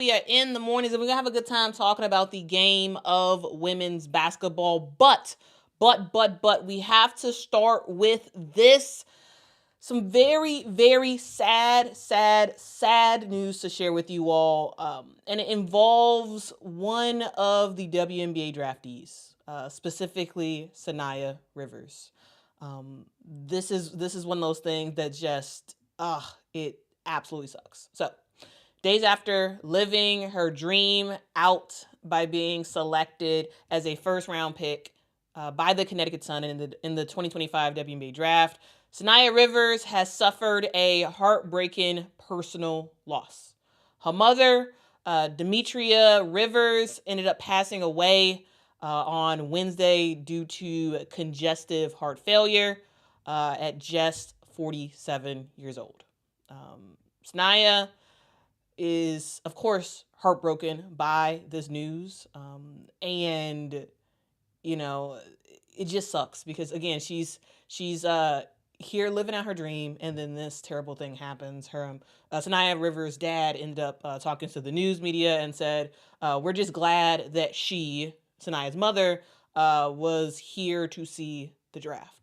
In the mornings, and we're gonna have a good time talking about the game of women's basketball. But we have to start with this. Some very, very sad news to share with you all. And it involves one of the WNBA draftees, specifically Saniya Rivers. This is one of those things that just, it absolutely sucks. So, days after living her dream out by being selected as a first-round pick by the Connecticut Sun in the 2025 WNBA draft, Saniya Rivers has suffered a heartbreaking personal loss. Her mother, Demetria Rivers, ended up passing away on Wednesday due to congestive heart failure at just 47 years old. Saniya is, of course, heartbroken by this news. And, you know, it just sucks because, again, she's here living out her dream, and then this terrible thing happens. Saniya Rivers' dad ended up talking to the news media and said, we're just glad that she, Saniya's mother, was here to see the draft.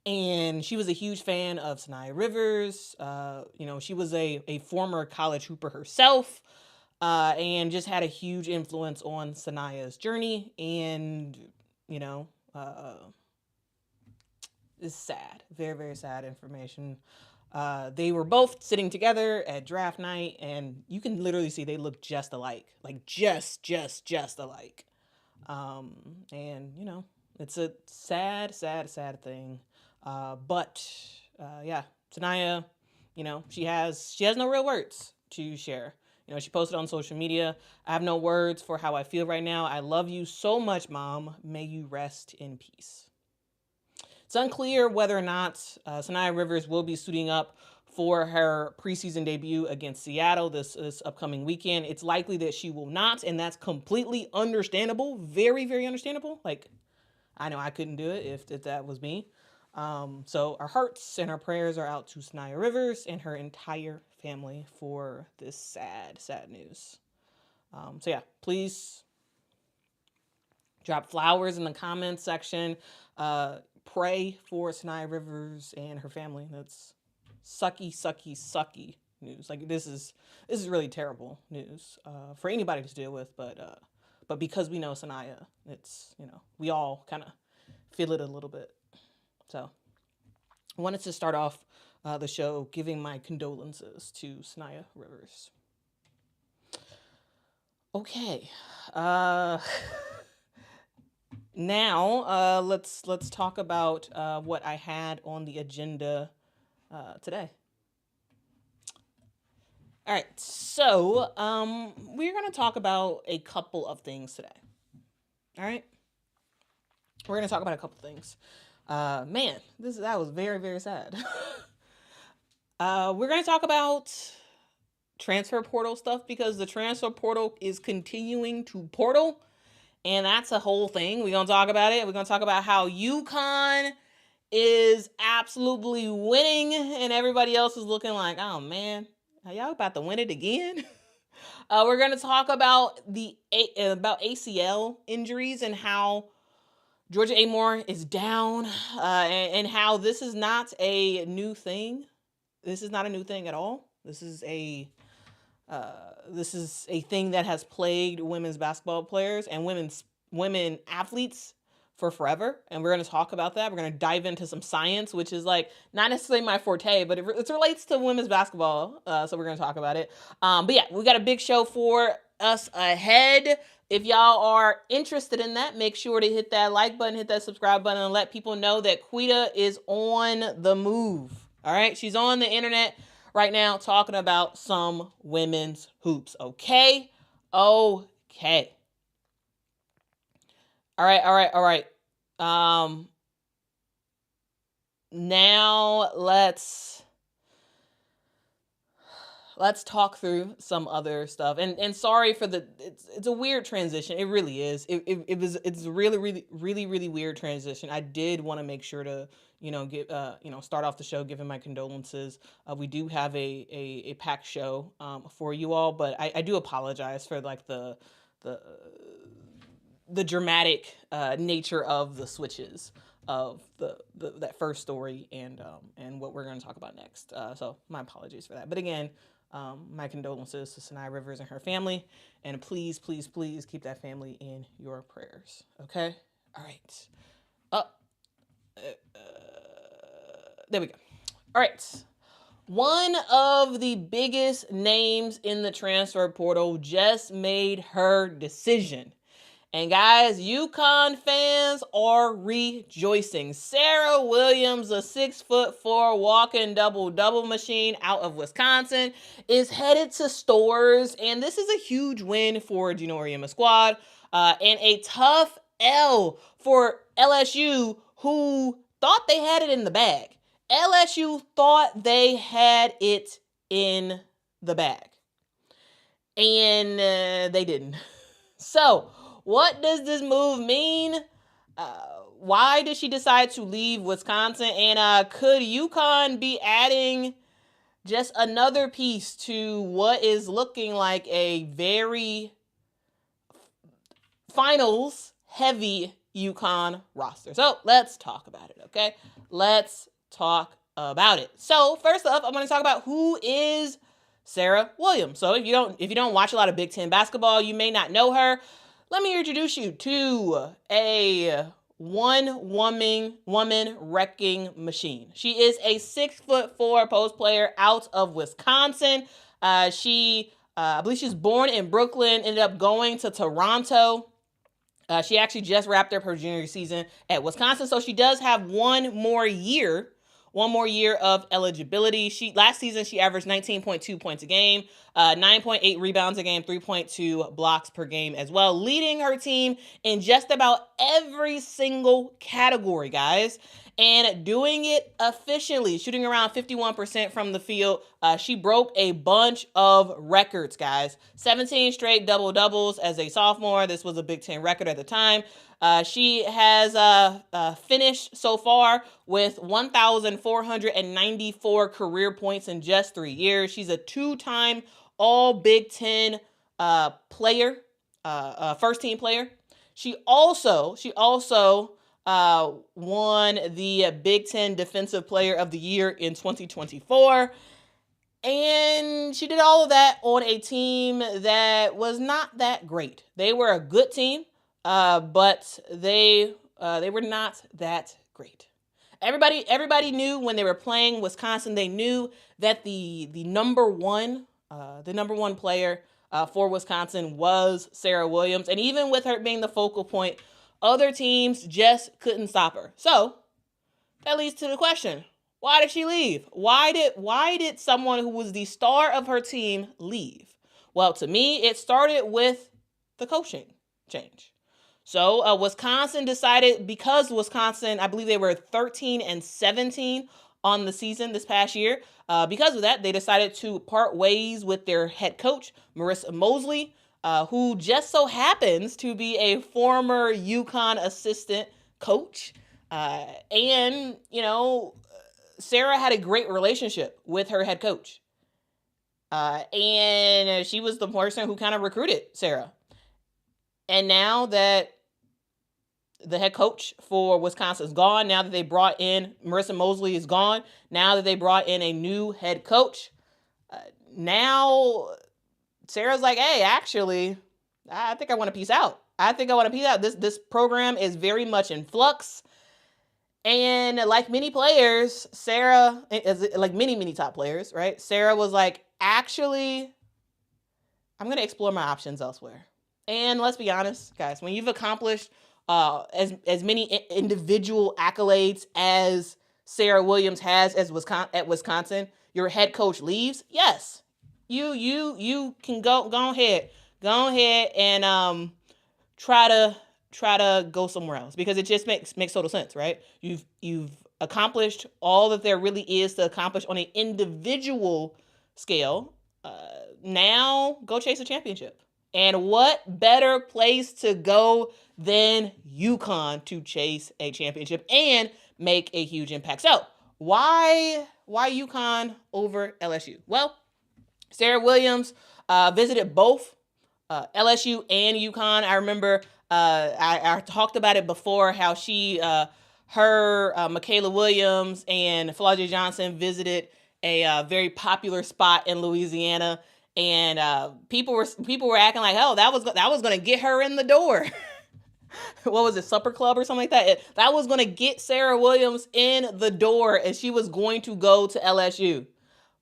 And she was a huge fan of Saniya Rivers. She was a former college hooper herself, and just had a huge influence on Saniya's journey. And, it's sad. Very, very sad information. They were both sitting together at draft night, and you can literally see they look just alike. Like, just alike. And, it's a sad thing. But Saniya, she has no real words to share. She posted on social media, I have no words for how I feel right now. I love you so much, Mom. May you rest in peace. It's unclear whether or not Saniya Rivers will be suiting up for her preseason debut against Seattle this upcoming weekend. It's likely that she will not, and that's completely understandable. Very, very understandable. Like, I know I couldn't do it if that was me. So our hearts and our prayers are out to Saniya Rivers and her entire family for this sad news. Please drop flowers in the comments section. Pray for Saniya Rivers and her family. That's sucky news. Like, this is really terrible news for anybody to deal with, but because we know Saniya, it's, we all kind of feel it a little bit. So I wanted to start off the show giving my condolences to Saniya Rivers. Okay. Now let's talk about what I had on the agenda today. All right. So we're going to talk about a couple of things today. All right. We're going to talk about a couple of things. That was very, very sad. We're going to talk about transfer portal stuff because the transfer portal is continuing to portal, and that's a whole thing. We're going to talk about it. We're going to talk about how UConn is absolutely winning, and everybody else is looking like, oh man, are y'all about to win it again? We're going to talk about about ACL injuries and how Georgia Amoore is down, and how this is not a new thing. This is not a new thing at all. This is a thing that has plagued women's basketball players and women athletes for forever. And we're going to talk about that. We're going to dive into some science, which is like not necessarily my forte, but it relates to women's basketball. So we're going to talk about it. But yeah, we got a big show for us ahead. If y'all are interested in that, make sure to hit that like button, hit that subscribe button, and let people know that Quita is on the move. All right? She's on the internet right now talking about some women's hoops. Okay? Okay. All right. Now let's let's talk through some other stuff. And sorry for it's a weird transition. It really is. It's a really weird transition. I did want to make sure to start off the show giving my condolences. We do have a packed show for you all, but I do apologize for like the dramatic nature of the switches of that first story and what we're going to talk about next. So my apologies for that. But again, my condolences to Saniya Rivers and her family, and please keep that family in your prayers. Okay. All right. There we go. All right. One of the biggest names in the transfer portal just made her decision. And guys, UConn fans are rejoicing. Serah Williams, a 6'4" walking double machine out of Wisconsin, is headed to stores. And this is a huge win for Geno and squad and a tough L for LSU, who thought they had it in the bag. LSU thought they had it in the bag. And they didn't. So, what does this move mean? Why did she decide to leave Wisconsin? And could UConn be adding just another piece to what is looking like a very finals heavy UConn roster? So let's talk about it, okay? Let's talk about it. So first up, I'm going to talk about who is Serah Williams. So if you don't watch a lot of Big Ten basketball, you may not know her. Let me introduce you to a one-woman wrecking machine. She is a 6'4" post player out of Wisconsin. I believe she's born in Brooklyn, ended up going to Toronto. She actually just wrapped up her junior season at Wisconsin, so she does have one more year of eligibility. Last season, she averaged 19.2 points a game, 9.8 rebounds a game, 3.2 blocks per game as well, leading her team in just about every single category, guys, and doing it efficiently, shooting around 51% from the field. She broke a bunch of records, guys. 17 straight double-doubles as a sophomore. This was a Big Ten record at the time. She has finished so far with 1,494 career points in just 3 years. She's a two-time All Big Ten player, first-team player. She also won the Big Ten Defensive Player of the Year in 2024. And she did all of that on a team that was not that great. They were a good team, but they were not that great. Everybody knew when they were playing Wisconsin, they knew that the number one player for Wisconsin was Serah Williams. And even with her being the focal point, other teams just couldn't stop her. So that leads to the question, why did she leave? Why did someone who was the star of her team leave? Well, to me, it started with the coaching change. So Wisconsin decided, because Wisconsin, I believe they were 13-17 on the season this past year. Because of that, they decided to part ways with their head coach, Marissa Mosley, who just so happens to be a former UConn assistant coach. And, Serah had a great relationship with her head coach. And she was the person who kind of recruited Serah. And now that the head coach for Wisconsin is gone, now that they brought in, Marissa Mosley is gone, now that they brought in a new head coach, now Serah's like, hey, actually, I think I want to peace out. This program is very much in flux. And like many players, Serah, like many top players, right? Serah was like, actually, I'm going to explore my options elsewhere. And let's be honest, guys, when you've accomplished as many individual accolades as Serah Williams has at Wisconsin, your head coach leaves. Yes, you can go ahead and try to go somewhere else, because it just makes total sense, right? You've accomplished all that there really is to accomplish on an individual scale. now go chase a championship. And what better place to go than UConn to chase a championship and make a huge impact? So why UConn over LSU? Well, Serah Williams visited both LSU and UConn. I remember I talked about it before, how Kayleigh Williams and Flau'jae Johnson visited a very popular spot in Louisiana, and people were acting like, oh, that was going to get her in the door. What was it, Supper Club or something like that? That was going to get Serah Williams in the door, and she was going to go to LSU.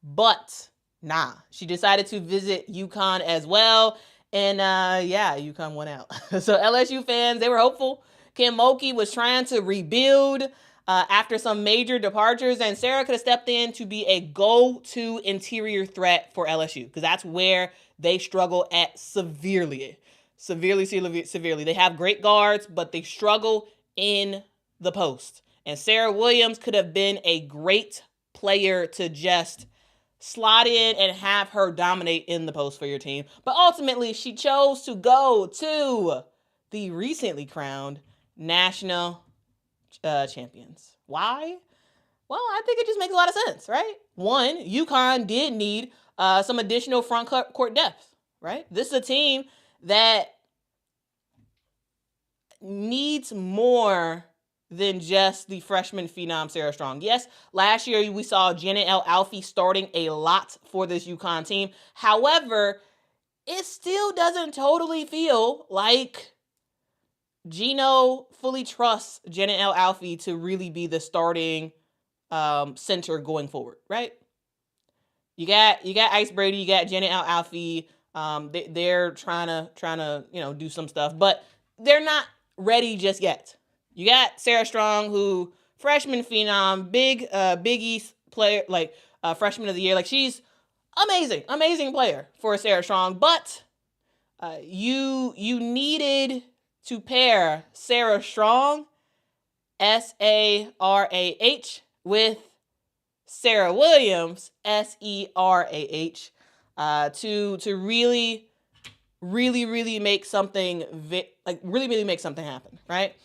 But nah, she decided to visit UConn as well. And UConn went out. So LSU fans, they were hopeful. Kim Mulkey was trying to rebuild after some major departures, and Serah could have stepped in to be a go-to interior threat for LSU, because that's where they struggle at severely. They have great guards, but they struggle in the post. And Serah Williams could have been a great player to just slot in and have her dominate in the post for your team. But ultimately, she chose to go to the recently crowned national champions. Why? Well, I think it just makes a lot of sense, right? One, UConn did need some additional front court depth, right? This is a team that needs more than just the freshman phenom Sarah Strong. Yes, last year we saw Geno Alfie starting a lot for this UConn team. However, it still doesn't totally feel like Geno fully trusts Geno Alfie to really be the starting center going forward, right? You got Ice Brady, you got Geno Alfie. They're trying to do some stuff, but they're not ready just yet. You got Sarah Strong, who freshman phenom, Big East player, like freshman of the year. Like, she's amazing player for Sarah Strong. But you needed to pair Sarah Strong, Sarah, with Serah Williams, Serah, to really make something really make something happen, right?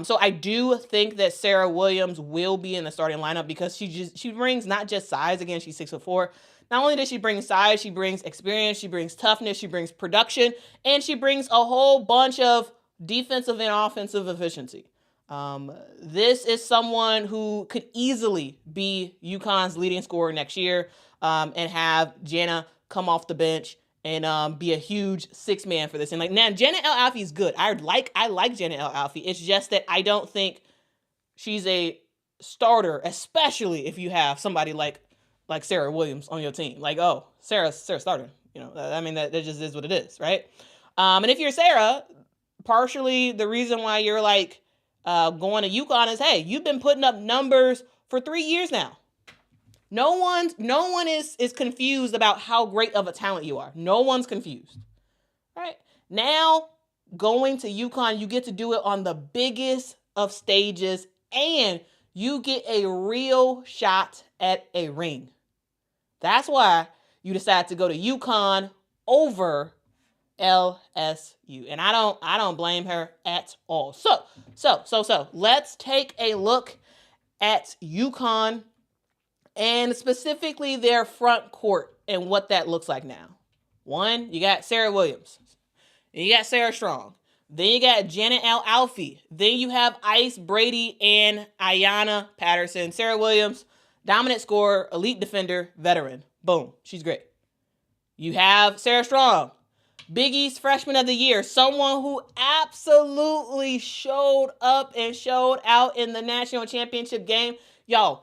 So I do think that Serah Williams will be in the starting lineup, because she brings not just size. Again, she's 6'4". Not only does she bring size, she brings experience, she brings toughness, she brings production, and she brings a whole bunch of defensive and offensive efficiency. This is someone who could easily be UConn's leading scorer next year, and have Jana come off the bench and be a huge six-man for this. And now Geno Alfie is good. I like Geno Alfie. It's just that I don't think she's a starter, especially if you have somebody like Serah Williams on your team. Like, oh, Sarah's starting. I mean, that just is what it is, right? And if you're Serah, partially the reason why you're going to UConn is, hey, you've been putting up numbers for 3 years now. No one is confused about how great of a talent you are. No one's confused. Right? Now, going to UConn, you get to do it on the biggest of stages, and you get a real shot at a ring. That's why you decide to go to UConn over LSU. And I don't blame her at all. So let's take a look at UConn, and specifically their front court and what that looks like now. One, you got Serah Williams. You got Sarah Strong. Then you got Geno Alfie. Then you have Ice Brady and Ayanna Patterson. Serah Williams, dominant scorer, elite defender, veteran. Boom. She's great. You have Sarah Strong, Big East freshman of the year, someone who absolutely showed up and showed out in the national championship game. Yo,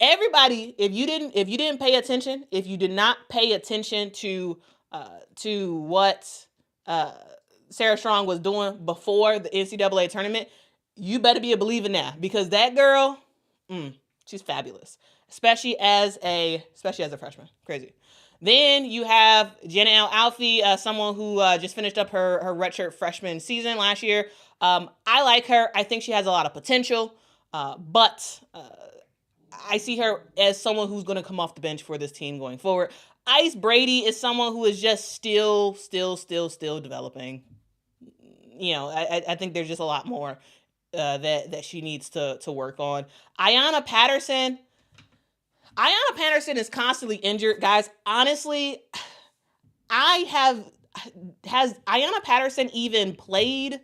everybody, if you didn't pay attention, if you did not pay attention to what Sarah Strong was doing before the NCAA tournament, you better be a believer now, because that girl, she's fabulous, especially as a freshman. Crazy. Then you have Geno Alfie, someone who just finished up her redshirt freshman season last year. I like her. I think she has a lot of potential, but I see her as someone who's going to come off the bench for this team going forward. Ice Brady is someone who is just still developing. I think there's just a lot more that she needs to work on. Ayanna Patterson is constantly injured, guys. Honestly, has Ayanna Patterson even played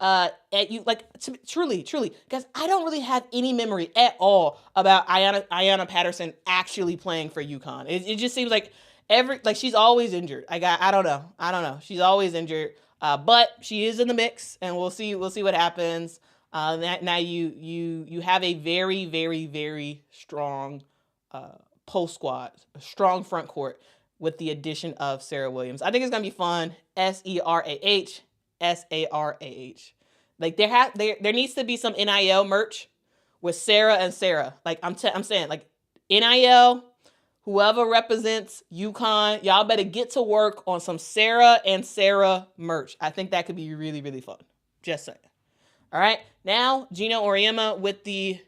at you? Like, truly, guys, I don't really have any memory at all about Ayanna Patterson actually playing for UConn. It just seems like she's always injured. I don't know. She's always injured. But she is in the mix, and we'll see what happens. Now you have a very, very, very strong post squad, a strong front court with the addition of Serah Williams. I think it's gonna be fun. Serah. Like there needs to be some NIL merch with Serah and Serah. Like I'm saying, like NIL. Whoever represents UConn, y'all better get to work on some Serah and Serah merch. I think that could be really, really fun. Just saying. All right. Now, Geno Auriemma with the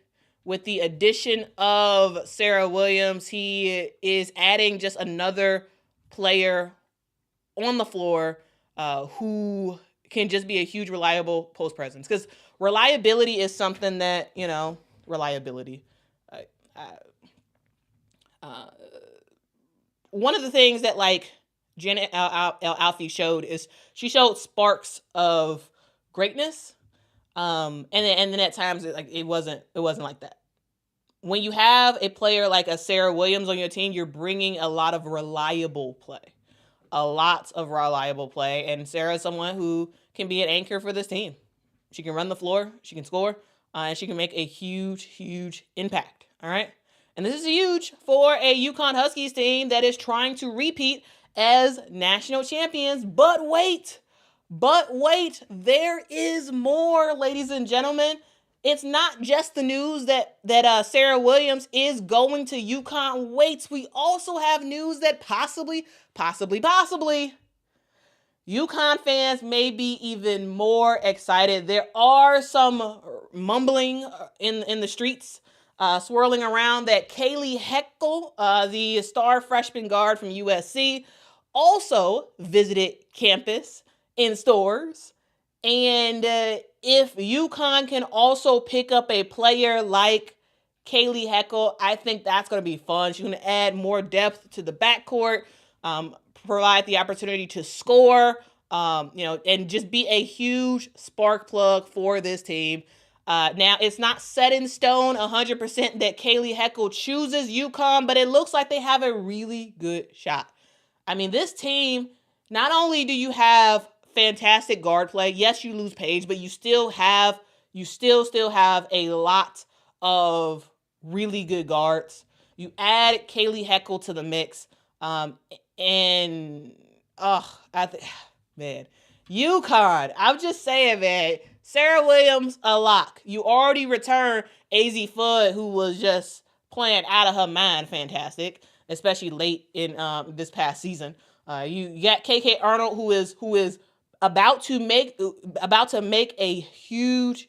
addition of Serah Williams, he is adding just another player on the floor who can just be a huge reliable post presence. Because reliability is something that, reliability. One of the things that like Janet Alfie showed is she showed sparks of greatness, and then at times it wasn't like that. When you have a player like a Serah Williams on your team, you're bringing a lot of reliable play, and Serah is someone who can be an anchor for this team. She can run the floor, she can score, and she can make a huge impact. All right. And this is huge for a UConn Huskies team that is trying to repeat as national champions. But wait, there is more, ladies and gentlemen. It's not just the news that Serah Williams is going to UConn. Wait, we also have news that possibly UConn fans may be even more excited. There are some mumbling in the streets. Swirling around that Kayleigh Heckel, the star freshman guard from USC, also visited campus in stores. And if UConn can also pick up a player like Kayleigh Heckel, I think that's going to be fun. She's going to add more depth to the backcourt, provide the opportunity to score, and just be a huge spark plug for this team. Now, it's not set in stone 100% that Kayleigh Heckel chooses UConn, but it looks like they have a really good shot. I mean, this team, not only do you have fantastic guard play, yes, you lose Paige, but you still have a lot of really good guards. You add Kayleigh Heckel to the mix, UConn, I'm just saying, man. Serah Williams, a lock. You already returned AZ Fudd, who was just playing out of her mind fantastic, especially late in this past season. You got KK Arnold, who is about to make a huge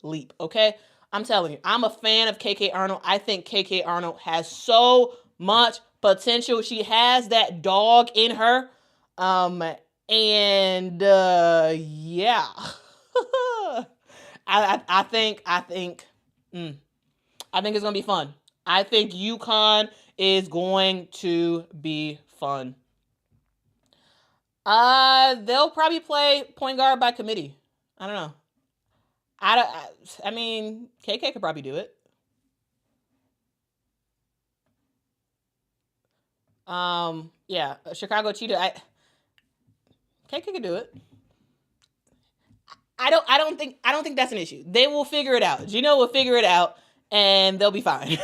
leap, okay? I'm telling you, I'm a fan of KK Arnold. I think KK Arnold has so much potential. She has that dog in her. Yeah. I think it's gonna be fun. I think UConn is going to be fun. They'll probably play point guard by committee. I don't know. I mean, KK could probably do it. Yeah, Chicago Cheetah. KK could do it. I don't think that's an issue. They will figure it out. Geno will figure it out, and they'll be fine.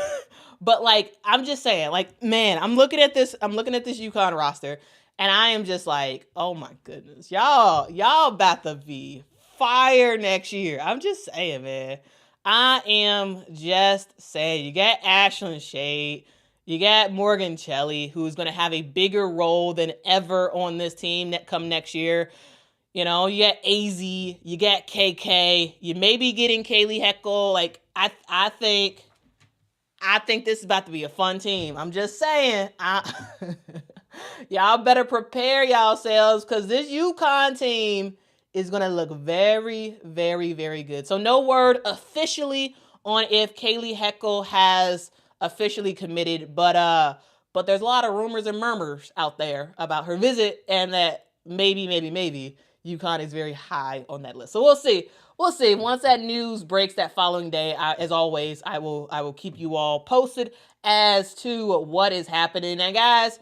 But like, I'm just saying, like, man, I'm looking at this UConn roster, and I am just like, oh my goodness, y'all about to be fire next year. I'm just saying, man. I am just saying. You got Ashlyn Shade, you got Morgan Shelley, who's going to have a bigger role than ever on this team that come next year. You know, you got AZ, you got KK, you may be getting Kayleigh Heckel. Like, I think this is about to be a fun team. I'm just saying. Y'all better prepare yourselves because this UConn team is going to look very, very, very good. So no word officially on if Kayleigh Heckel has officially committed, but there's a lot of rumors and murmurs out there about her visit and that maybe UConn is very high on that list. So we'll see. We'll see. Once that news breaks that following day, as always, I will keep you all posted as to what is happening. And guys,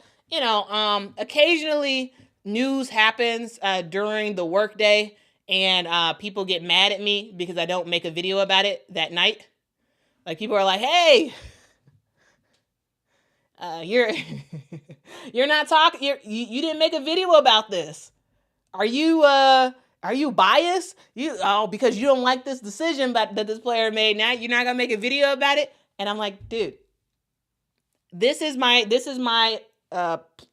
occasionally news happens during the workday, and people get mad at me because I don't make a video about it that night. Like, people are like, "Hey, you're not talking. You didn't make a video about this. Are you biased? Because you don't like this decision that this player made. Now you're not gonna make a video about it?" And I'm like, dude, this is my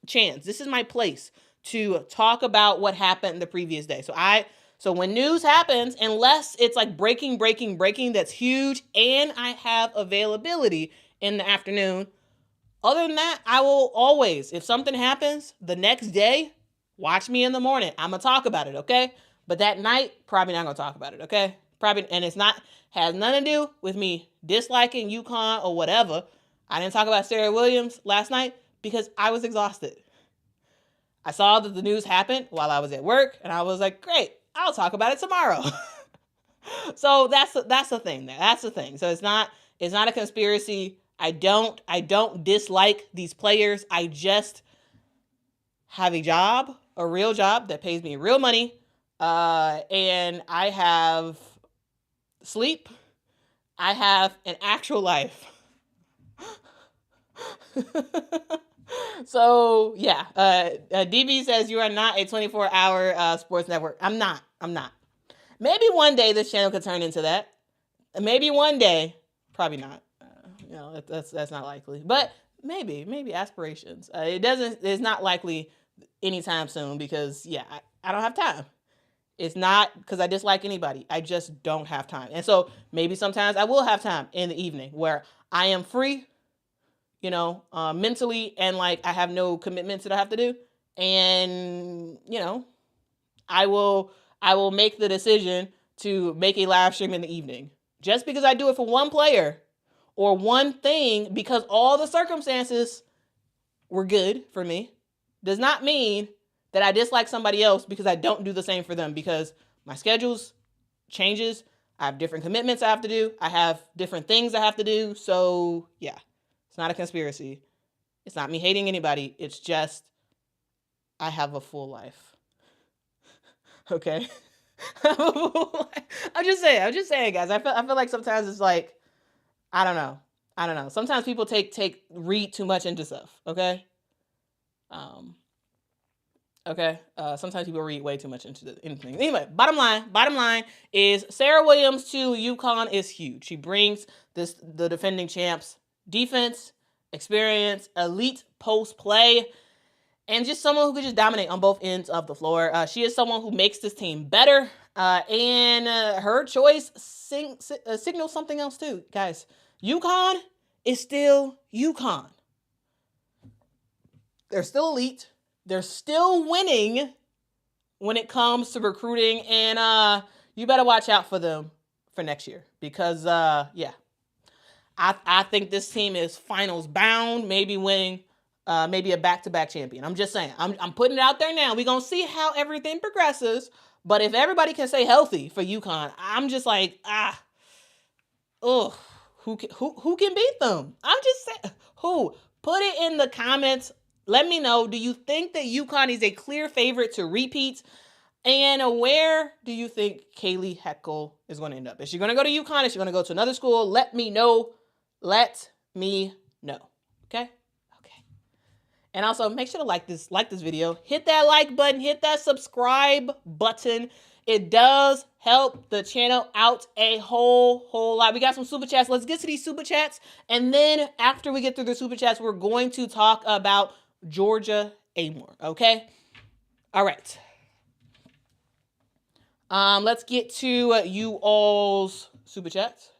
chance. This is my place to talk about what happened the previous day. So when news happens, unless it's like breaking, that's huge, and I have availability in the afternoon, other than that, I will always, if something happens the next day, watch me in the morning. I'm going to talk about it, okay? But that night, probably not going to talk about it, okay? And has nothing to do with me disliking UConn or whatever. I didn't talk about Serah Williams last night because I was exhausted. I saw that the news happened while I was at work, and I was like, great, I'll talk about it tomorrow. So that's the thing there. That's the thing. So it's not a conspiracy. I don't dislike these players. I just have a real job that pays me real money, and I have sleep. I have an actual life. So yeah, DB says you are not a 24-hour sports network. I'm not. Maybe one day this channel could turn into that. Maybe one day, probably not. That's not likely. But maybe aspirations. It's not likely anytime soon because I don't have time. It's not because I dislike anybody. I just don't have time. And so maybe sometimes I will have time in the evening where I am free, mentally, and like I have no commitments that I have to do. And, I will make the decision to make a live stream in the evening. Just because I do it for one player or one thing because all the circumstances were good for me does not mean that I dislike somebody else because I don't do the same for them, because my schedules changes. I have different commitments I have to do. I have different things I have to do. So yeah, it's not a conspiracy. It's not me hating anybody. It's just I have a full life. Okay. I'm just saying, guys. I feel like sometimes it's like, I don't know. Sometimes people read too much into stuff. Okay. Sometimes people read way too much into anything. Anyway, bottom line is Serah Williams to UConn is huge. She brings the defending champs defense, experience, elite post play, and just someone who could just dominate on both ends of the floor. She is someone who makes this team better, and her choice signals something else too, guys. UConn is still UConn. They're still elite. They're still winning when it comes to recruiting, and you better watch out for them for next year because, I think this team is finals bound, maybe winning, maybe a back-to-back champion. I'm just saying. I'm putting it out there now. We're going to see how everything progresses, but if everybody can stay healthy for UConn, I'm just like, who can beat them? I'm just saying, who? Put it in the comments. Let me know, do you think that UConn is a clear favorite to repeat? And where do you think Kayleigh Heckel is going to end up? Is she going to go to UConn? Is she going to go to another school? Let me know. Okay? And also, make sure to like this video. Hit that like button. Hit that subscribe button. It does help the channel out a whole lot. We got some super chats. Let's get to these super chats. And then after we get through the super chats, we're going to talk about Georgia Amoore, okay? All right. Let's get to you all's super chats.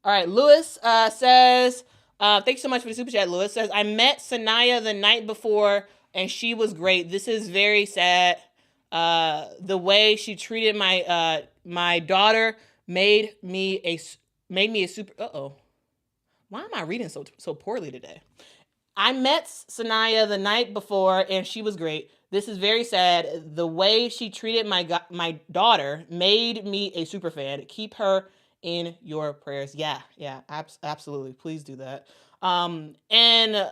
All right, Lewis says, Thanks so much for the super chat. Lewis says, I met Saniya the night before and she was great. This is very sad. The way she treated my daughter made me a super. Why am I reading so poorly today? I met Saniya the night before and she was great. This is very sad. The way she treated my daughter made me a super fan. Keep her in your prayers. Yeah, absolutely. Please do that. And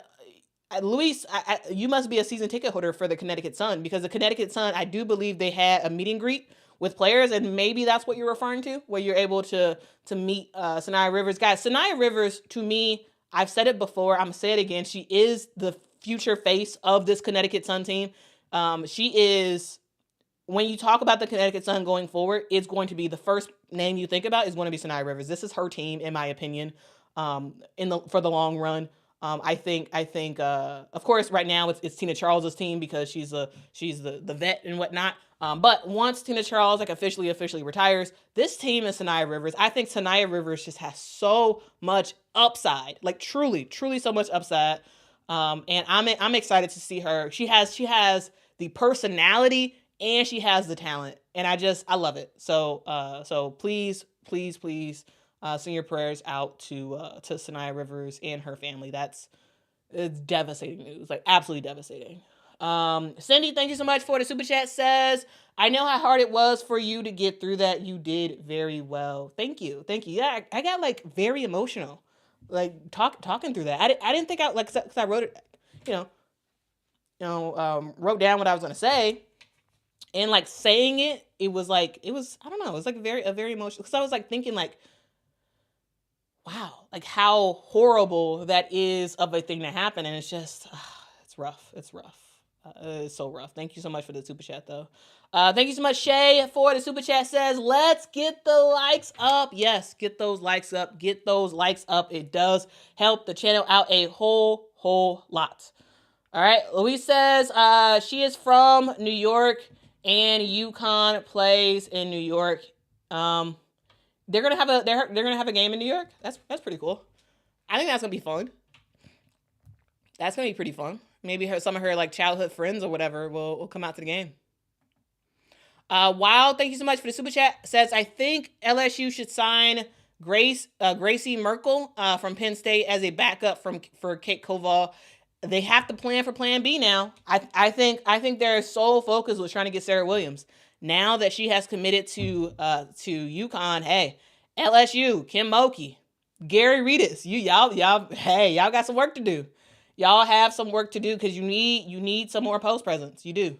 Luis, you must be a season ticket holder for the Connecticut Sun, because the Connecticut Sun, I do believe they had a meet and greet with players, and maybe that's what you're referring to, where you're able to meet Saniya Rivers. Guys, Saniya Rivers, to me, I've said it before, I'm going to say it again, she is the future face of this Connecticut Sun team. She is, when you talk about the Connecticut Sun going forward, it's going to be the first name you think about is going to be Saniya Rivers. This is her team, in my opinion, for the long run. I think, of course, right now it's Tina Charles's team because she's the vet and whatnot. But once Tina Charles officially retires, this team is Saniya Rivers. I think Saniya Rivers just has so much upside, like truly so much upside. And I'm excited to see her. She has the personality and she has the talent, and I love it. So please send your prayers out to Saniya Rivers and her family. It's devastating news, like absolutely devastating. Cindy, thank you so much for the super chat. Says, I know how hard it was for you to get through that. You did very well. Thank you. Yeah, I got like very emotional, like talking through that. I didn't think because I wrote it, wrote down what I was gonna say, and like saying it was I don't know, it was like a very emotional, because I was like thinking like, wow, like how horrible that is of a thing to happen. And it's just, it's rough. It's so rough. Thank you so much for the super chat though. Thank you so much, Shay, for the super chat. Says, let's get the likes up. Yes, get those likes up. Get those likes up. It does help the channel out a whole lot. All right. Louise says, she is from New York and UConn plays in New York. They're gonna have a game in New York. That's pretty cool. I think that's gonna be fun. That's gonna be pretty fun. Maybe some of her like childhood friends or whatever will come out to the game. Wow, thank you so much for the super chat. Says, I think LSU should sign Gracie Merkel from Penn State as a backup for Kate Koval. They have to plan for Plan B now. I think their sole focus was trying to get Serah Williams. Now that she has committed to UConn, hey, LSU, Kim Mulkey, Gary Reedus, y'all got some work to do. Y'all have some work to do because you need some more post presence. You do.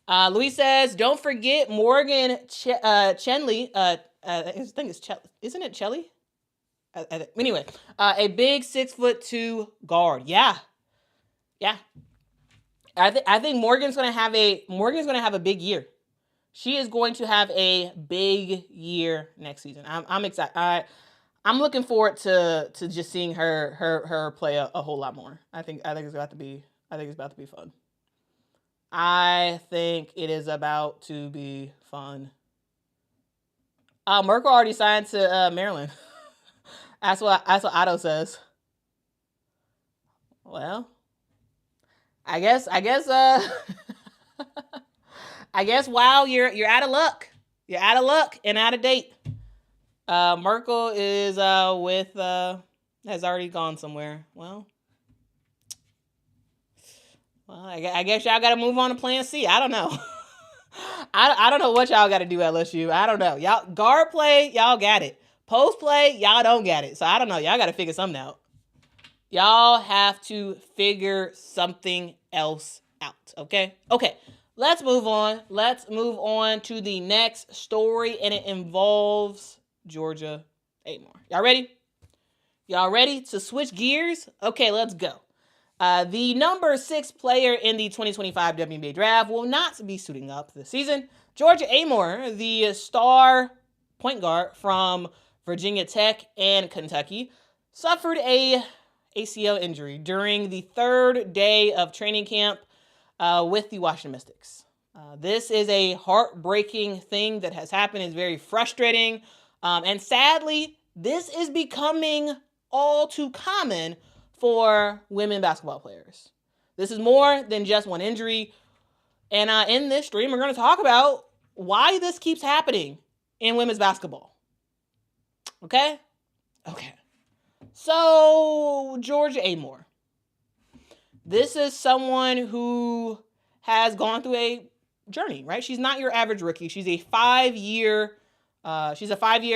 Louis says, don't forget Morgan Chenley. I think it's isn't it Chelly? Anyway, a big 6'2" guard. Yeah. I think Morgan's gonna have a big year. She is going to have a big year next season. I'm excited. I'm looking forward to just seeing her play a whole lot more. I think it's about to be fun. I think it is about to be fun. Merkel already signed to Maryland. That's what Otto says. Well, I guess wow, you're out of luck. You're out of luck and out of date. Merkel is has already gone somewhere. Well, I guess y'all got to move on to Plan C. I don't know. I don't know what y'all got to do, LSU. I don't know. Y'all guard play, y'all got it. Post play, y'all don't get it. So I don't know. Y'all got to figure something out. Y'all have to figure something else out. Okay. Let's move on. Let's move on to the next story, and it involves Georgia Amoore. Y'all ready? Y'all ready to switch gears? Okay, let's go. The number 6 player in the 2025 WNBA draft will not be suiting up this season. Georgia Amoore, the star point guard from Virginia Tech and Kentucky, suffered a ACL injury during the 3rd day of training camp with the Washington Mystics. This is a heartbreaking thing that has happened. It's very frustrating. And sadly, this is becoming all too common for women basketball players. This is more than just one injury. And in this stream, we're going to talk about why this keeps happening in women's basketball. Okay? Okay. So, Georgia Amoore. This is someone who has gone through a journey, right? She's not your average rookie. She's a 5-year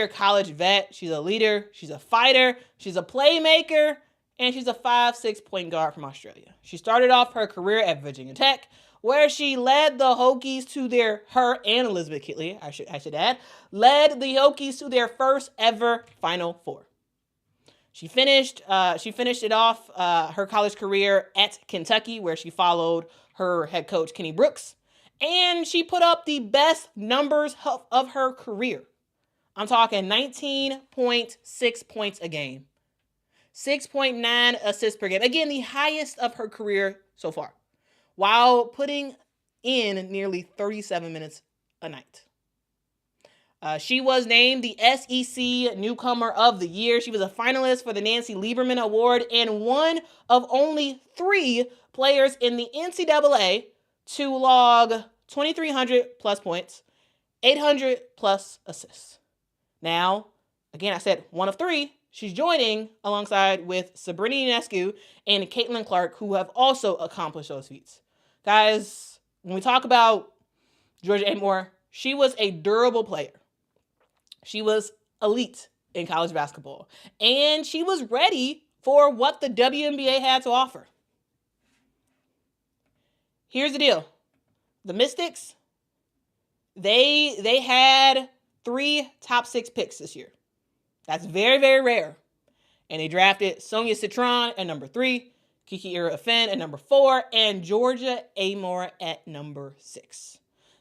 college vet. She's a leader. She's a fighter. She's a playmaker. And she's a 5'6" point guard from Australia. She started off her career at Virginia Tech, where she led the Hokies to her and Elizabeth Kitley, I should add, led the Hokies to their first ever Final Four. She finished it off her college career at Kentucky, where she followed her head coach, Kenny Brooks, and she put up the best numbers of her career. I'm talking 19.6 points a game, 6.9 assists per game. Again, the highest of her career so far, while putting in nearly 37 minutes a night. She was named the SEC Newcomer of the Year. She was a finalist for the Nancy Lieberman Award and one of only 3 players in the NCAA to log 2,300 plus points, 800 plus assists. Now, again, I said one of 3. She's joining alongside with Sabrina Ionescu and Caitlin Clark, who have also accomplished those feats. Guys, when we talk about Georgia Amoore, she was a durable player. She was elite in college basketball. And she was ready for what the WNBA had to offer. Here's the deal. The Mystics, they had 3 top 6 picks this year. That's very, very rare. And they drafted Sonia Citron at number 3, Kiki Ira-Finn at number 4, and Georgia Amoore at number 6.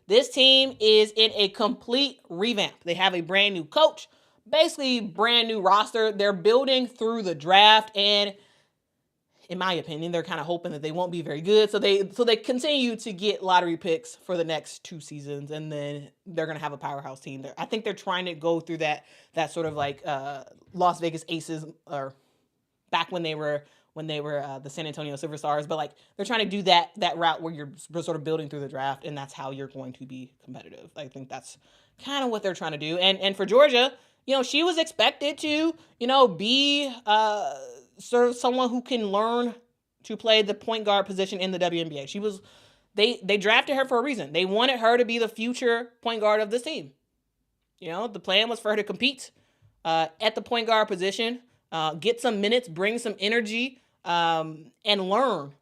This team is in a complete revamp. They have a brand new coach, basically brand new roster. They're building through the draft, and in my opinion, they're kind of hoping that they won't be very good. So they continue to get lottery picks for the next 2 seasons, and then they're going to have a powerhouse team. I think they're trying to go through that sort of like Las Vegas Aces, or back when they were the San Antonio Superstars, but like they're trying to do that route where you're sort of building through the draft, and that's how you're going to be competitive. I think that's kind of what they're trying to do. And for Georgia, she was expected to, be sort of someone who can learn to play the point guard position in the WNBA. They drafted her for a reason. They wanted her to be the future point guard of this team. The plan was for her to compete at the point guard position, get some minutes, bring some energy, and learn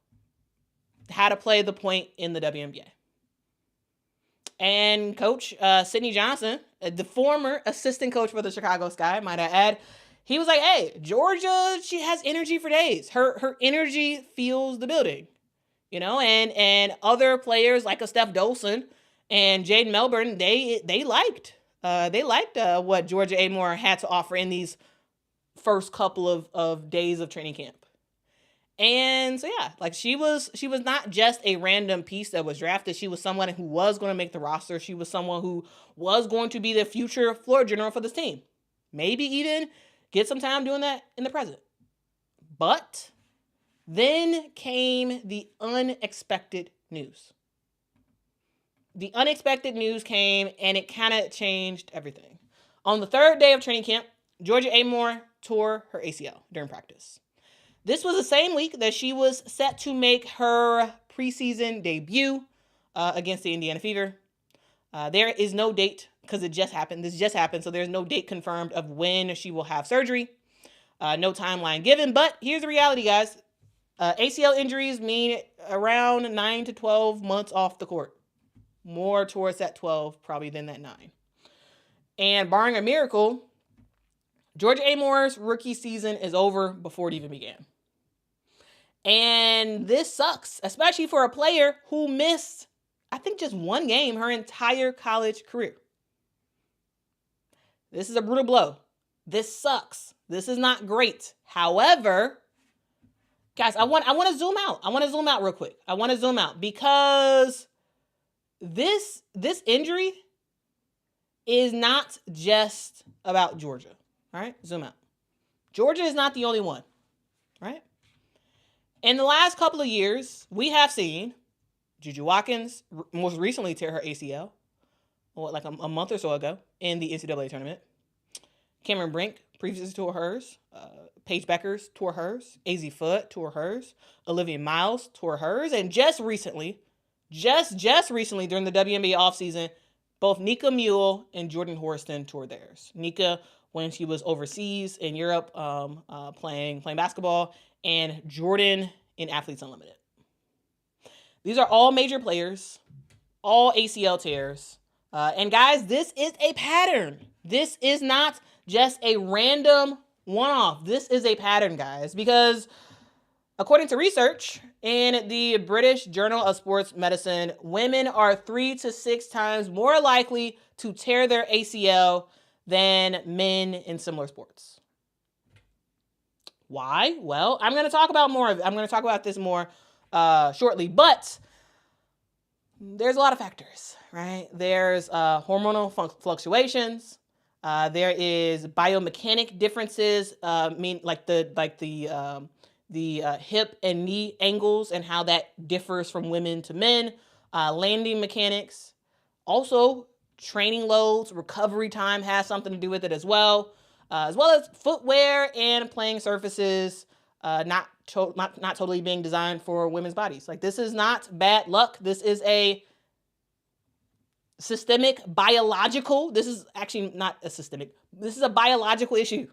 how to play the point in the WNBA. And Coach Sidney Johnson, the former assistant coach for the Chicago Sky, might I add, he was like, hey, Georgia, she has energy for days. Her energy fuels the building, and other players like a Steph Dolson and Jaden Melbourne, they liked what Georgia Amoore had to offer in these first couple of days of training camp. And so, yeah, like she was not just a random piece that was drafted. She was someone who was going to make the roster. She was someone who was going to be the future floor general for this team. Maybe even get some time doing that in the present. But then came the unexpected news. The unexpected news came, and it kind of changed everything. On the 3rd day of training camp, Georgia Amoore tore her ACL during practice. This was the same week that she was set to make her preseason debut against the Indiana Fever. There is no date because it just happened. This just happened, so there's no date confirmed of when she will have surgery. No timeline given, but here's the reality, guys. ACL injuries mean around 9 to 12 months off the court. More towards that 12 probably than that 9. And barring a miracle, Georgia Amoore's rookie season is over before it even began. And this sucks, especially for a player who missed, I think, just 1 game her entire college career. This is a brutal blow. This sucks. This is not great. However, guys, I want to zoom out. I want to zoom out real quick. I want to zoom out because this injury is not just about Georgia. All right, zoom out. Georgia is not the only one, right? In the last couple of years, we have seen Juju Watkins most recently tear her ACL, like a month or so ago in the NCAA tournament. Cameron Brink previously tore hers. Paige Beckers tore hers. AZ Foot tore hers. Olivia Miles tore hers. And just recently during the WNBA offseason, both Nika Mule and Jordan Horston tore theirs. Nika when she was overseas in Europe playing basketball, and Jordan in Athletes Unlimited. These are all major players, all ACL tears. And guys, this is a pattern. This is not just a random one-off. This is a pattern, guys, because according to research in the British Journal of Sports Medicine, women are 3 to 6 times more likely to tear their ACL than men in similar sports. Why? Well, I'm going to talk about this more shortly, but there's a lot of factors, right? There's hormonal fluctuations. There is biomechanic differences, the hip and knee angles and how that differs from women to men. Landing mechanics, also training loads, recovery time has something to do with it as well as footwear and playing surfaces, not totally being designed for women's bodies. Like, this is not bad luck. This is a systemic biological. This is actually not a systemic. This is a biological issue.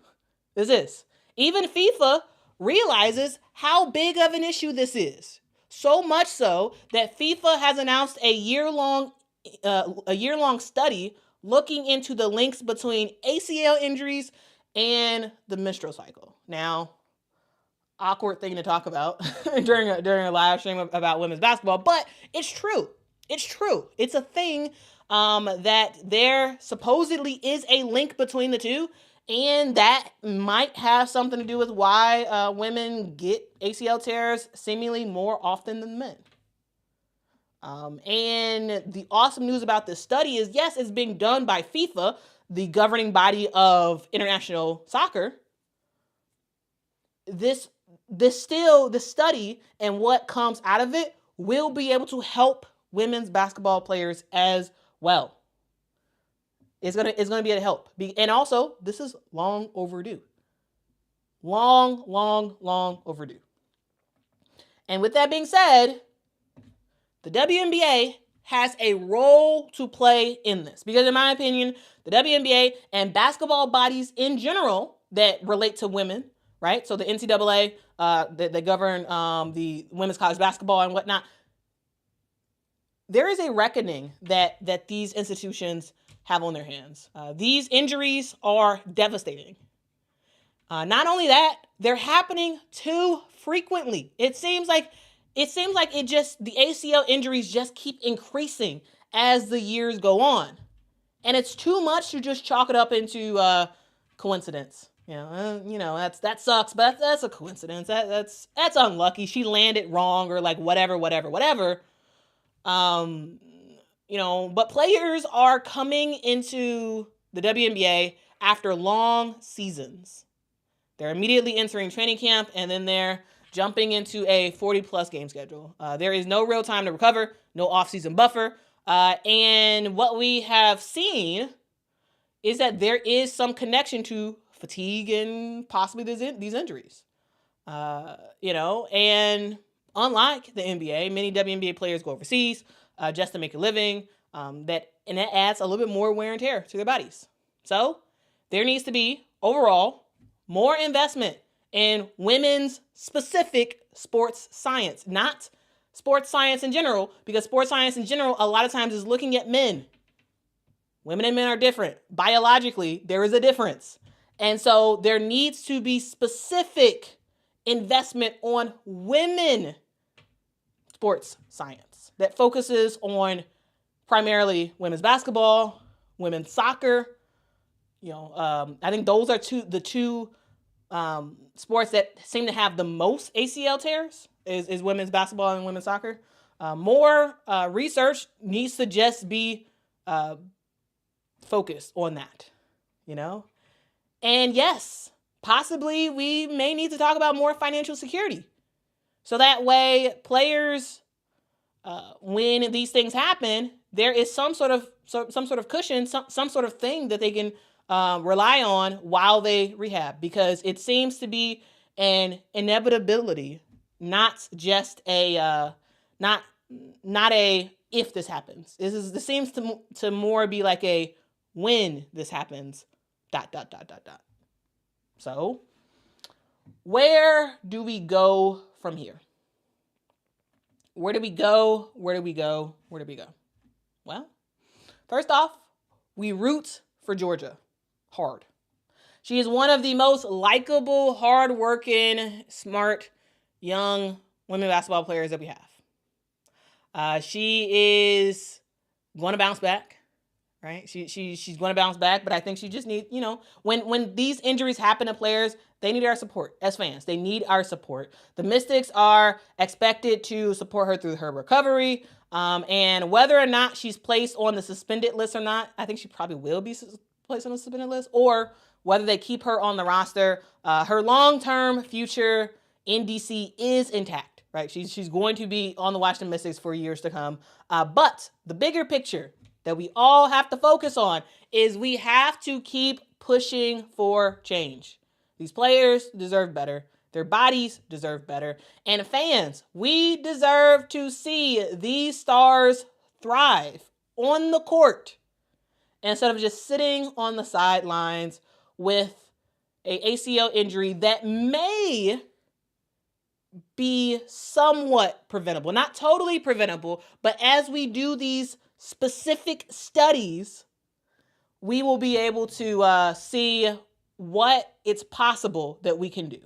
This is. Even FIFA realizes how big of an issue this is. So much so that FIFA has announced a year-long study looking into the links between ACL injuries and the menstrual cycle. Now, awkward thing to talk about during a live stream about women's basketball, but it's true. It's true. It's a thing that there supposedly is a link between the two, and that might have something to do with why women get ACL tears seemingly more often than men. And the awesome news about this study is, yes, it's being done by FIFA, the governing body of international soccer. The study and what comes out of it will be able to help women's basketball players as well. It's gonna be able to help. And also, this is long overdue. Long overdue. And with that being said, the WNBA has a role to play in this. Because in my opinion, the WNBA and basketball bodies in general that relate to women, right? So the NCAA, that govern the women's college basketball and whatnot. There is a reckoning that these institutions have on their hands. These injuries are devastating. Not only that, they're happening too frequently. It seems like the ACL injuries just keep increasing as the years go on. And it's too much to just chalk it up into coincidence. That sucks, but that's a coincidence. That's unlucky. She landed wrong or like whatever. But players are coming into the WNBA after long seasons. They're immediately entering training camp, and then they're jumping into a 40-plus game schedule. There is no real time to recover, no offseason buffer. And what we have seen is that there is some connection to fatigue and possibly these injuries. And unlike the NBA, many WNBA players go overseas just to make a living. That adds a little bit more wear and tear to their bodies. So there needs to be, overall, more investment in women's specific sports science, not sports science in general, because sports science in general a lot of times is looking at men. Women and men are different. Biologically, there is a difference. And so there needs to be specific investment on women sports science that focuses on primarily women's basketball, women's soccer. I think those are the two sports that seem to have the most ACL tears is women's basketball and women's soccer. More research needs to just be focused on that, And yes, possibly we may need to talk about more financial security. So that way players, when these things happen, there is some sort of cushion, some sort of thing that they can rely on while they rehab, because it seems to be an inevitability, not just a not a if this happens. This seems to more be like a when this happens. ... So, where do we go from here? Where do we go? Well, first off, we root for Georgia hard. She is one of the most likable, hardworking, smart, young women basketball players that we have. She is going to bounce back, right? She's going to bounce back, but I think she just needs, when these injuries happen to players, they need our support as fans. They need our support. The Mystics are expected to support her through her recovery. And whether or not she's placed on the suspended list or not, I think she probably will be placed on the suspended list, or whether they keep her on the roster, her long-term future in DC is intact, right? She's going to be on the Washington Mystics for years to come. But the bigger picture that we all have to focus on is we have to keep pushing for change. These players deserve better. Their bodies deserve better. And fans, we deserve to see these stars thrive on the court instead of just sitting on the sidelines with a ACL injury that may be somewhat preventable. Not totally preventable, but as we do these specific studies, we will be able to see what it's possible that we can do,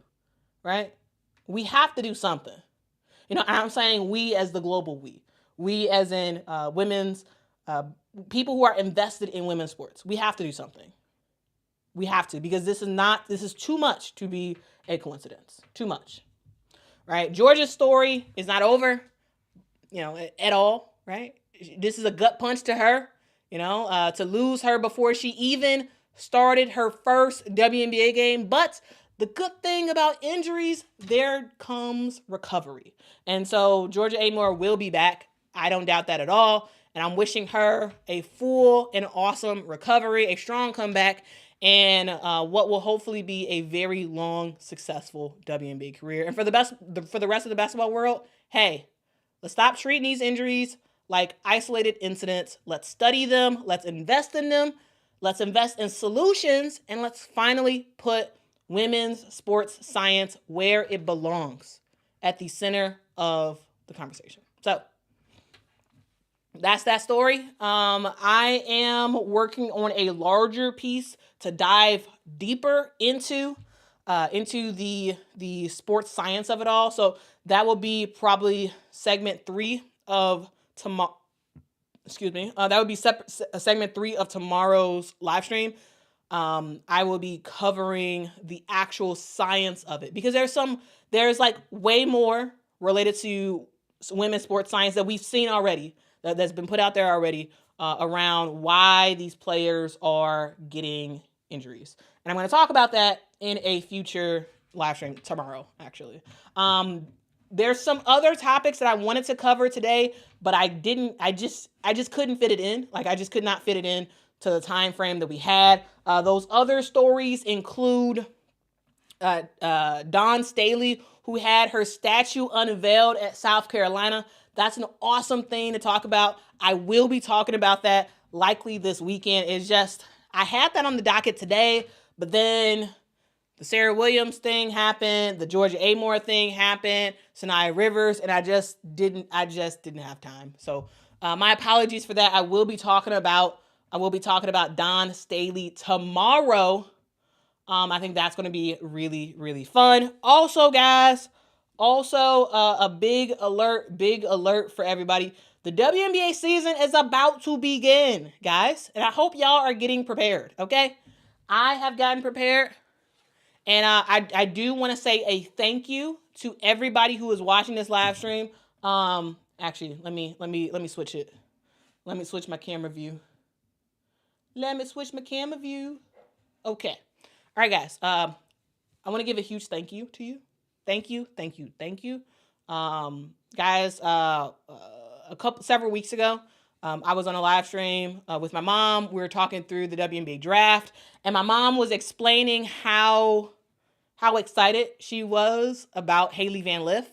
right? We have to do something. I'm saying we as the global we as in women's, people who are invested in women's sports. We have to do something. We have to, because this is too much to be a coincidence. Too much, right? Georgia's story is not over, at all, right? This is a gut punch to her, to lose her before she even started her first WNBA game. But the good thing about injuries, there comes recovery. And so Georgia Amoore will be back. I don't doubt that at all. And I'm wishing her a full and awesome recovery, a strong comeback, and what will hopefully be a very long, successful WNBA career. And for the rest of the basketball world, hey, let's stop treating these injuries like isolated incidents. Let's study them. Let's invest in them. Let's invest in solutions. And let's finally put women's sports science where it belongs, at the center of the conversation. So that's that story. I am working on a larger piece to dive deeper into the sports science of it all. So that will be probably segment 3 of tomorrow. That would be segment 3 of tomorrow's live stream. I will be covering the actual science of it, because there's like way more related to women's sports science that we've seen already, that's been put out there already, around why these players are getting injuries. And I'm going to talk about that in a future live stream tomorrow, actually. There's some other topics that I wanted to cover today, but I just couldn't fit it in. I just could not fit it in to the time frame that we had. Those other stories include Dawn Staley, who had her statue unveiled at South Carolina. That's an awesome thing to talk about. I will be talking about that likely this weekend. It's just, I had that on the docket today, but then the Serah Williams thing happened, the Georgia Amoore thing happened, Saniya Rivers, and I just didn't have time. So my apologies for that. I will be talking about Dawn Staley tomorrow. I think that's going to be really, really fun. Also, guys, a big alert for everybody. The WNBA season is about to begin, guys, and I hope y'all are getting prepared, okay? I have gotten prepared, and I do want to say a thank you to everybody who is watching this live stream. Actually, let me switch it. Let me switch my camera view. Okay. All right, guys. I want to give a huge thank you to you. Thank you, thank you, thank you. Guys, several weeks ago, I was on a live stream with my mom. We were talking through the WNBA draft, and my mom was explaining how excited she was about Hailey Van Lith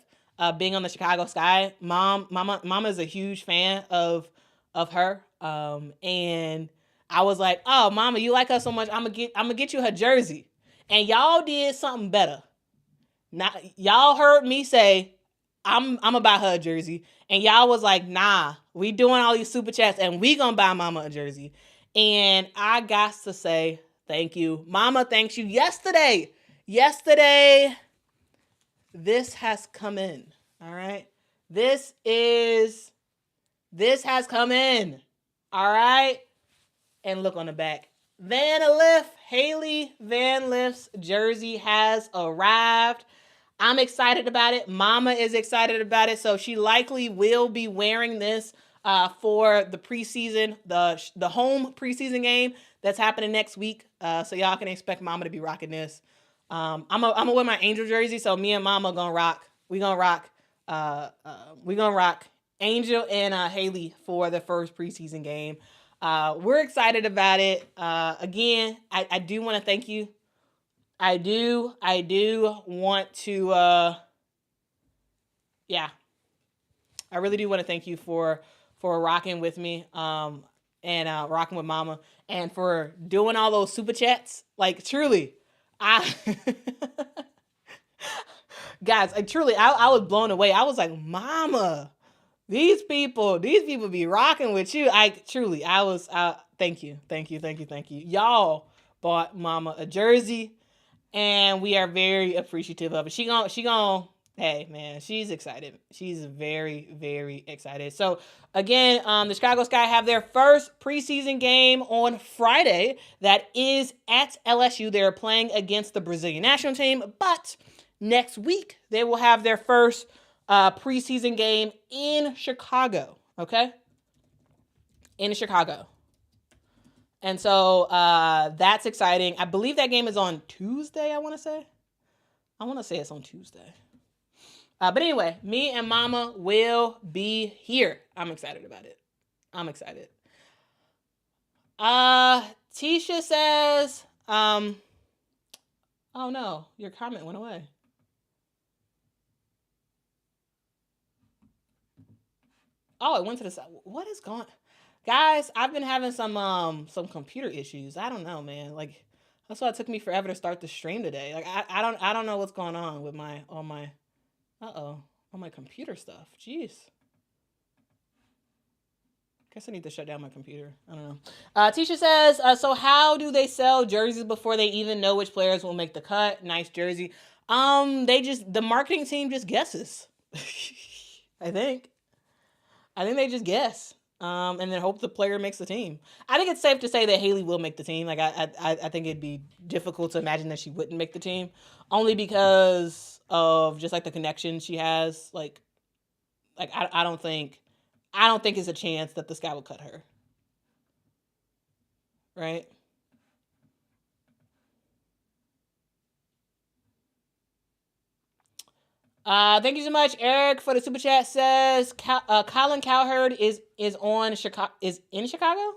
being on the Chicago Sky. Mama is a huge fan of her, and I was like, "Oh, Mama, you like her so much. I'm gonna get you her jersey." And y'all did something better. Now, y'all heard me say, I'm about her a jersey. And y'all was like, nah, we doing all these super chats and we gonna buy Mama a jersey. And I got to say, thank you. Mama thanks you. Yesterday, this has come in. All right. This has come in. All right. And look on the back. Hailey Van Lith's jersey has arrived. I'm excited about it. Mama is excited about it. So she likely will be wearing this for the preseason, the home preseason game that's happening next week. So y'all can expect Mama to be rocking this. I'm gonna wear my Angel jersey. So me and Mama gonna rock. We gonna rock Angel and Hailey for the first preseason game. We're excited about it. Again, I do want to thank you. I do want to, I really do want to thank you for rocking with me, and rocking with Mama, and for doing all those super chats. Like, truly, guys, I was blown away. I was like, Mama, these people be rocking with you. Thank you. Y'all bought Mama a jersey, and we are very appreciative of it. She gon' hey man, she's excited. She's very, very excited. So again, the Chicago Sky have their first preseason game on Friday. That is at LSU. They're playing against the Brazilian national team, but next week they will have their first preseason game in Chicago. Okay, in Chicago. And so that's exciting. I believe that game is on Tuesday, I want to say. It's on Tuesday. But anyway, me and Mama will be here. I'm excited about it. I'm excited. Tisha says, oh no, your comment went away. Oh, it went to the side. What is going on? Guys, I've been having some computer issues. I don't know, man. Like, that's why it took me forever to start the stream today. Like, I don't know what's going on with my computer stuff. Jeez. Guess I need to shut down my computer. I don't know. Tisha says, so how do they sell jerseys before they even know which players will make the cut? Nice jersey. The marketing team just guesses. I think they just guess. And then hope the player makes the team. I think it's safe to say that Hailey will make the team. Like, I think it'd be difficult to imagine that she wouldn't make the team, only because of just like the connection she has. Like I don't think it's a chance that the Sky will cut her. Right? Thank you so much, Eric, for the super chat. Says Colin Cowherd is in Chicago.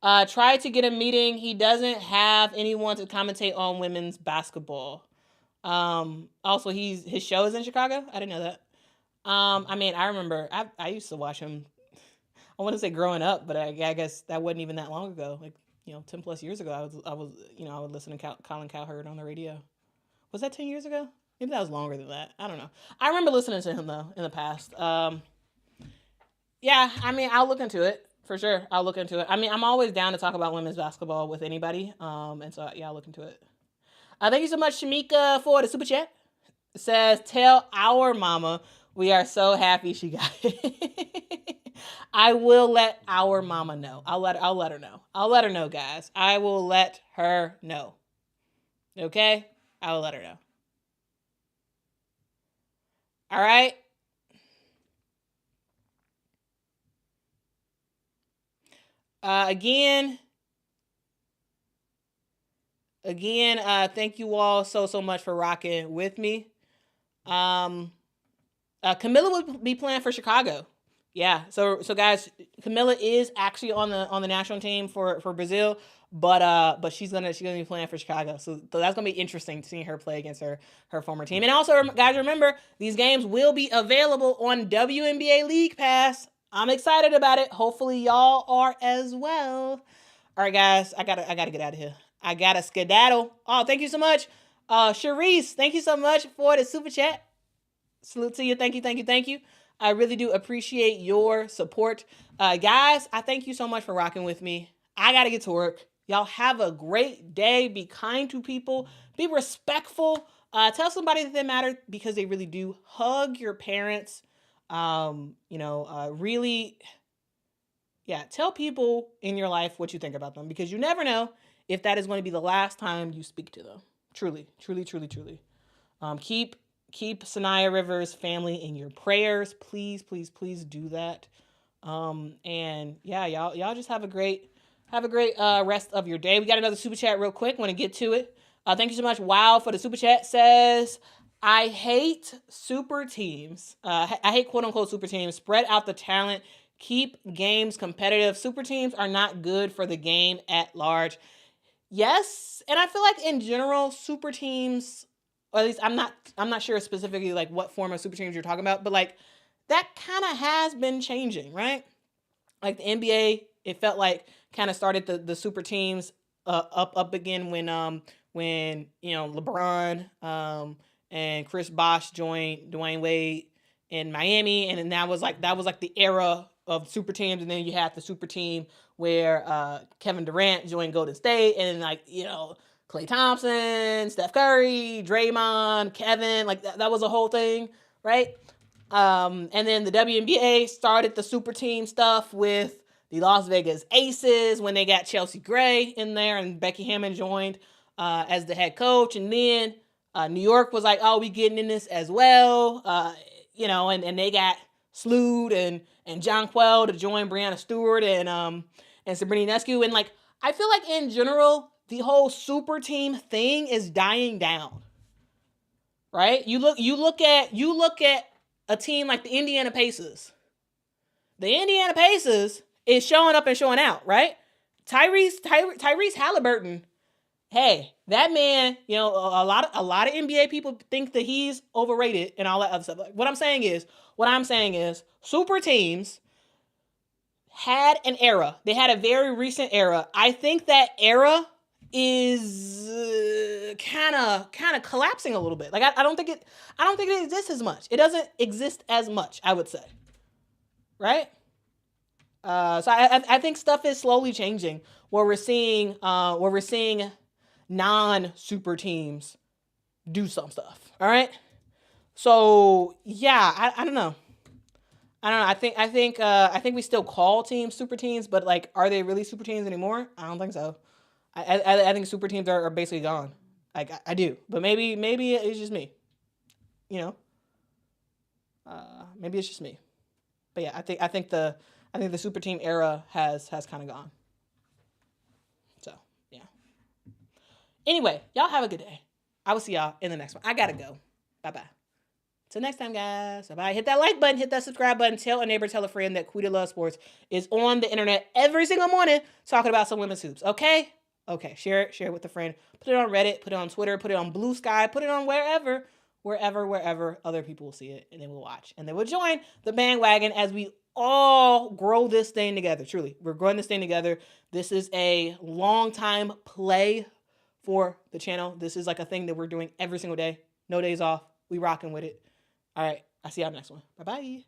Try to get a meeting. He doesn't have anyone to commentate on women's basketball. Also, his show is in Chicago. I didn't know that. I mean, I remember I used to watch him. I want to say growing up, but I guess that wasn't even that long ago. Like 10 plus years ago, I would listen to Colin Cowherd on the radio. Was that 10 years ago? Maybe that was longer than that. I don't know. I remember listening to him, though, in the past. Yeah, I mean, I'll look into it. For sure, I'll look into it. I mean, I'm always down to talk about women's basketball with anybody. And so, yeah, I'll look into it. Thank you so much, Shamika, for the super chat. It says, tell our mama we are so happy she got it. I will let our mama know. I'll let her know. I'll let her know, guys. I will let her know. Okay? I will let her know. All right. Again, again, thank you all so much for rocking with me. Camilla will be playing for Chicago. Yeah, so guys, Camilla is actually on the national team for Brazil, but she's gonna be playing for Chicago. So that's gonna be interesting seeing her play against her former team. And also, guys, remember these games will be available on WNBA League Pass. I'm excited about it. Hopefully, y'all are as well. All right, guys, I gotta get out of here. I gotta skedaddle. Oh, thank you so much, Sharice. Thank you so much for the super chat. Salute to you. Thank you. I really do appreciate your support. Guys, I thank you so much for rocking with me. I got to get to work. Y'all have a great day. Be kind to people. Be respectful. Tell somebody that they matter because they really do. Hug your parents. Really, tell people in your life what you think about them because you never know if that is going to be the last time you speak to them. Truly. Keep Saniya Rivers' family in your prayers. Please do that. Y'all just have a great rest of your day. We got another super chat real quick. Want to get to it. Thank you so much. Wow for the super chat. Says, I hate super teams. I hate quote unquote super teams. Spread out the talent. Keep games competitive. Super teams are not good for the game at large. Yes, and I feel like in general, super teams, or at least I'm not sure specifically like what form of super teams you're talking about, but like that kind of has been changing, right? Like the NBA, it felt like kind of started the super teams up again when LeBron and Chris Bosh joined Dwayne Wade in Miami, and then that was like the era of super teams, and then you had the super team where Kevin Durant joined Golden State, and Klay Thompson, Steph Curry, Draymond, Kevin, like that was a whole thing, right? And then the WNBA started the super team stuff with the Las Vegas Aces when they got Chelsea Gray in there and Becky Hammon joined as the head coach. And then New York was like, oh, we getting in this as well, and they got Slood and Jonquel to join Breanna Stewart and Sabrina Ionescu. And like, I feel like in general, the whole super team thing is dying down, right? You look at a team like the Indiana Pacers. The Indiana Pacers is showing up and showing out, right? Tyrese Halliburton. Hey, that man, a lot of NBA people think that he's overrated and all that other stuff. Like, what I'm saying is super teams had an era. They had a very recent era. I think that era is kind of collapsing a little bit. Like I don't think it exists as much. It doesn't exist as much, I would say. Right? So I think stuff is slowly changing where we're seeing non-super teams do some stuff. All right? So, yeah, I don't know. I think we still call teams super teams, but like, are they really super teams anymore? I don't think so. I think super teams are basically gone. Like I do, but maybe it's just me. Maybe it's just me. But yeah, I think the super team era has kind of gone. So yeah. Anyway, y'all have a good day. I will see y'all in the next one. I gotta go. Bye bye. Till next time, guys. Bye-bye. Hit that like button. Hit that subscribe button. Tell a neighbor, tell a friend that Quita Love Sports is on the internet every single morning talking about some women's hoops. Okay? Okay. Share it with a friend. Put it on Reddit. Put it on Twitter. Put it on Blue Sky. Put it on wherever other people will see it, and they will watch. And they will join the bandwagon as we all grow this thing together. Truly. We're growing this thing together. This is a long time play for the channel. This is like a thing that we're doing every single day. No days off. We rocking with it. All right. I'll see y'all next one. Bye-bye.